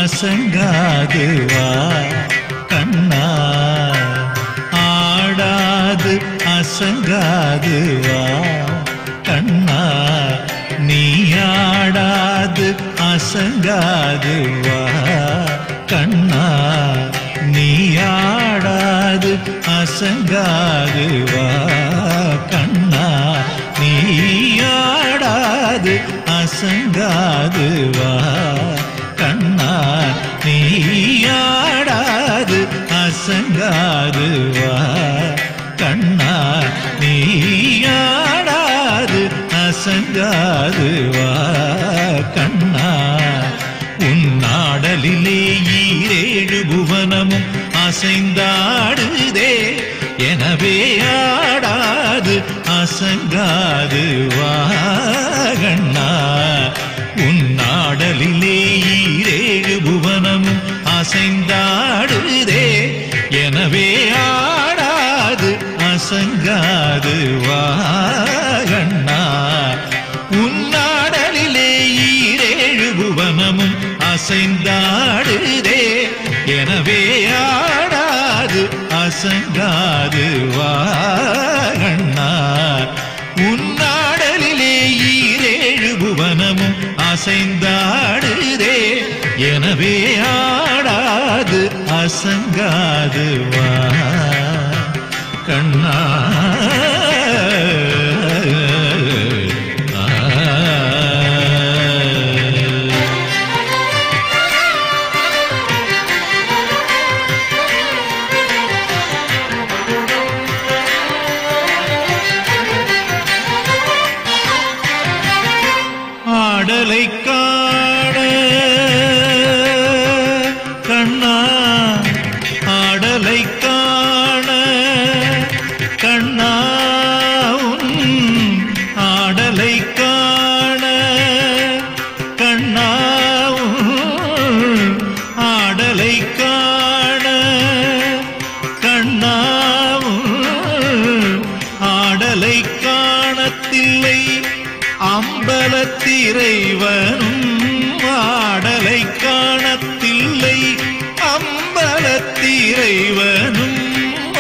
அசங்காது வா கண்ணா ஆடாது அசங்காது வா கண்ணா நீ ஆடாது அசங்காது வா கண்ணா நீ ஆடாது அசங்காது வா கண்ணா நீ ஆடாது அசங்காது வா கண்ணா நீ ஆடாது அசங்காது வா கண்ணா நீ ஆடாது அசங்காது வா கண்ணா உன்னாடலிலே ஈரேழு புவனமும் அசைந்தாடுதே எனவே ஆடாது அசங்காது வா கண்ணா உன்னாடலிலே ஈரேழு புவனமும் அசைந்தாடுதே எனவே ஆடாது அசங்காது வா கண்ணா உன்னாடலிலே ஈரேழு புவனமும் அசைந்தாடுதே எனவே ஆடாது அசங்காது வா கண்ணா உன்னாடலிலே ஈரேழு புவனமும் அசைந்தாடுதே எனவே ஆடாது அசங்காது வா கண்ணா ஆடலை காண கண்ணா ஆடலை காண கண்ணா ஆடலை காண கண்ணா ஆடலை காண கண்ணா ஆடலை காணத்தில்லை அம்பலத்திரைவனும் ஆடலை காணத்தில்லை அம்பலத்திரைவனும்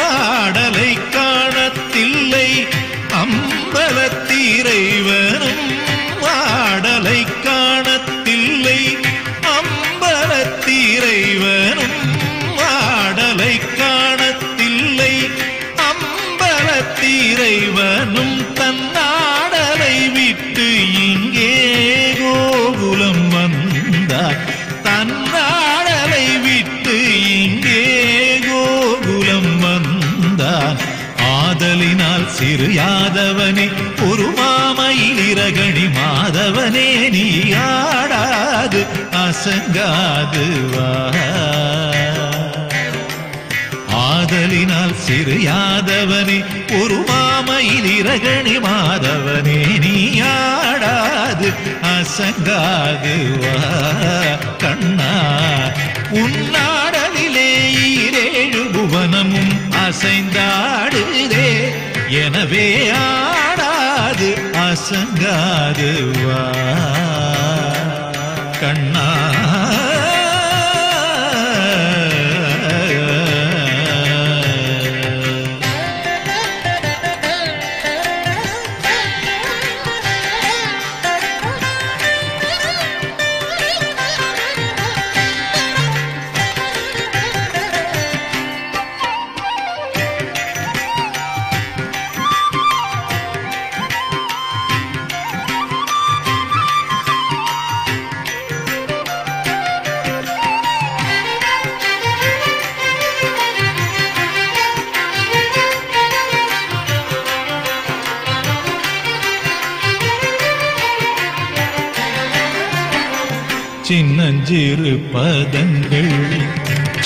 ஆடலை காணத்தில்லை அம்பலத்திரைவனும் ஆடலை காணத்தில்லை அம்பலத்திரைவனும் ஆடலை காணத்தில்லை அம்பலத்திரைவனும் தன்னாடலை விட்டு இங்கே கோகுலம் வந்தார் தன்னாடலை விட்டு இங்கே கோகுலம் வந்தார் ஆதலினால் சிறு யாதவனே ஒரு மாமயிலிரகணி மாதவனே நீ ஆடாது அசங்காது வா ஆதலினால் சிறு யாதவனே ஒரு மாமயிலிரகணி மாதவனே நீ ஆடாது அசங்காது வா கண்ணா உன்னாடலிலே ஈரேழு புவனமும் அசைந்தாடுதே எனவே ஆடாது அசங்காது வா கண்ணா சின்னஞ்சிறு பதங்கள்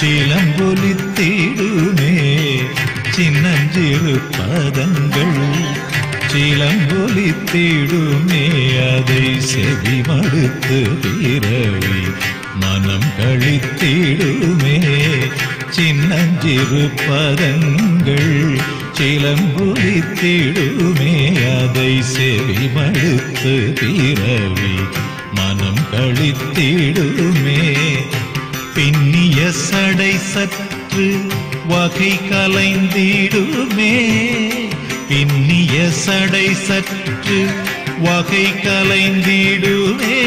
சிலம்பொலித்திடுமே சின்னஞ்சிறு பதங்கள் சிலம்பொலித்திடுமே அதை செவி மடுத்து பிறவி மனம் கழித்திடுமே சின்னஞ்சிறு பதங்கள் சிலம்பொலித்திடுமே அதை செவி மடுத்து பிறவி மனம் கழித்திடுமே பின்னிய சடை சற்று வகை கலைந்திடுமே பின்னிய சடை சற்று வகை கலைந்திடுமே